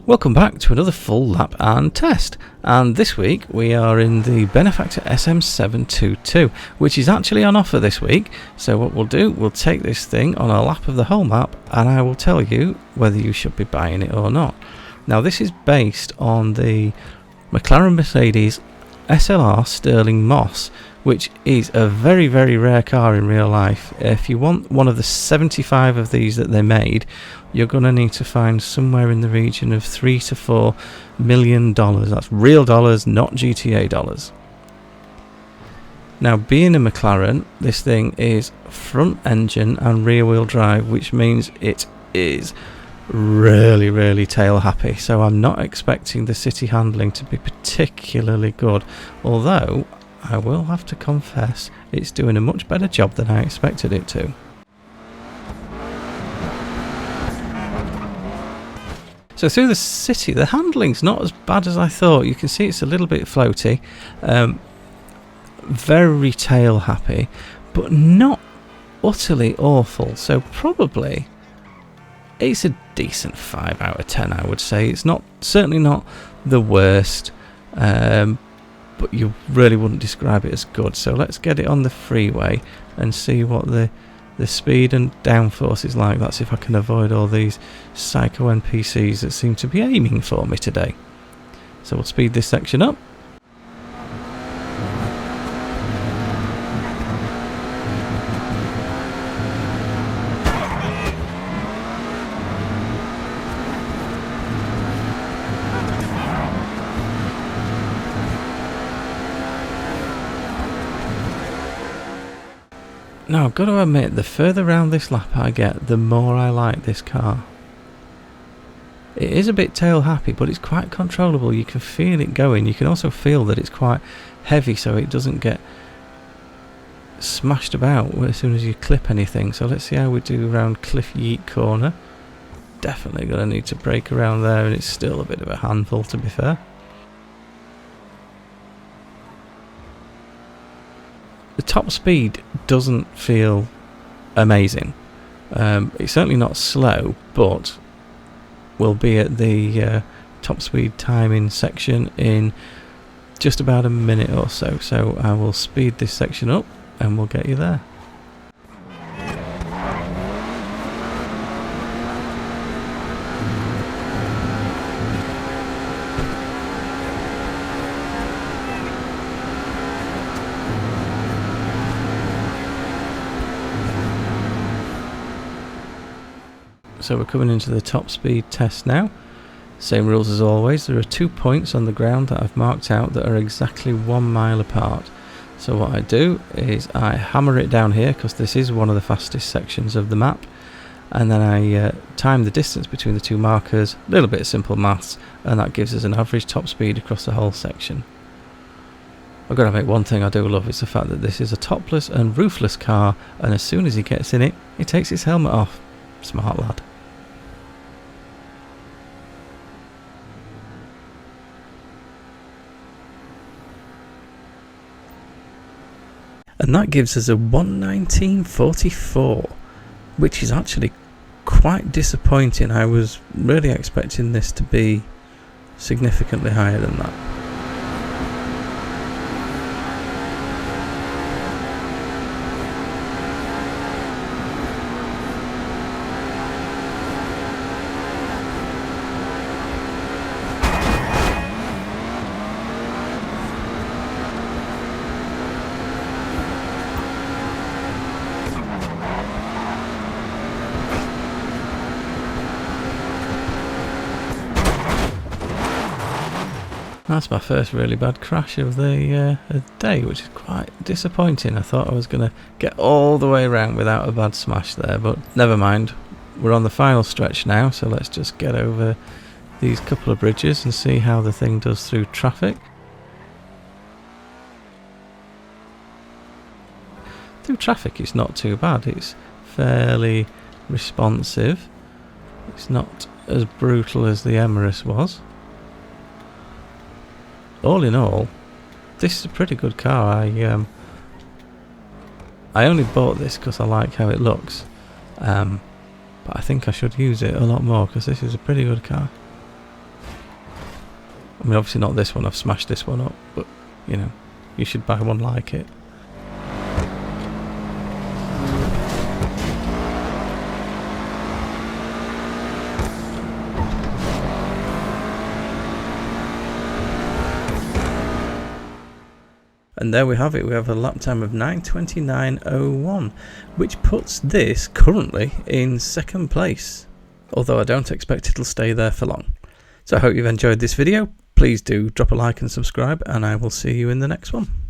Welcome back to another full lap and test, and this week we are in the Benefactor SM722, which is actually on offer this week. So what we'll do, we'll take this thing on a lap of the whole map and I will tell you whether you should be buying it or not. Now this is based on the McLaren Mercedes SLR Stirling Moss, which is a very rare car in real life. If you want one of the 75 of these that they made, you're going to need to find somewhere in the region of $3 to $4 million. That's real dollars, not GTA dollars. Now, being a McLaren, this thing is front engine and rear wheel drive, which means it is really tail happy. So I'm not expecting the city handling to be particularly good, although I will have to confess it's doing a much better job than I expected it to. So through the city, the handling's not as bad as I thought. You can see it's a little bit floaty, very tail happy, but not utterly awful. So probably it's a decent 5 out of 10, I would say. It's certainly not the worst, but you really wouldn't describe it as good. So let's get it on the freeway and see what the speed and downforce is like. That's if I can avoid all these psycho NPCs that seem to be aiming for me today. So we'll speed this section up. Now, I've got to admit, the further round this lap I get, the more I like this car. It is a bit tail happy, but it's quite controllable. You can feel it going. You can also feel that it's quite heavy, so it doesn't get smashed about as soon as you clip anything. So let's see how we do around Cliff Yeet Corner. Definitely going to need to brake around there, and it's still a bit of a handful, to be fair. The top speed doesn't feel amazing. It's certainly not slow, but we'll be at the top speed timing section in just about a minute or so. So I will speed this section up and we'll get you there. So we're coming into the top speed test now. Same rules as always. There are 2 points on the ground that I've marked out that are exactly 1 mile apart. So what I do is I hammer it down here, because this is one of the fastest sections of the map, and then I time the distance between the 2 markers, a little bit of simple maths, and that gives us an average top speed across the whole section. I've got to admit, one thing I do love is the fact that this is a topless and roofless car, and as soon as he gets in it, he takes his helmet off. Smart lad. And that gives us a 119.44, which is actually quite disappointing. I was really expecting this to be significantly higher than that. That's my first really bad crash of the day, which is quite disappointing. I thought I was going to get all the way around without a bad smash there, but never mind. We're on the final stretch now, so let's just get over these couple of bridges and see how the thing does through traffic. Through traffic it's not too bad. It's fairly responsive. It's not as brutal as the Emirates was. All in all, this is a pretty good car. I only bought this because I like how it looks, but I think I should use it a lot more because this is a pretty good car. I mean, obviously not this one, I've smashed this one up, but, you know, you should buy one like it. And there we have it, we have a lap time of 9:29.01, which puts this currently in second place, although I don't expect it'll stay there for long. So I hope you've enjoyed this video. Please do drop a like and subscribe, and I will see you in the next one.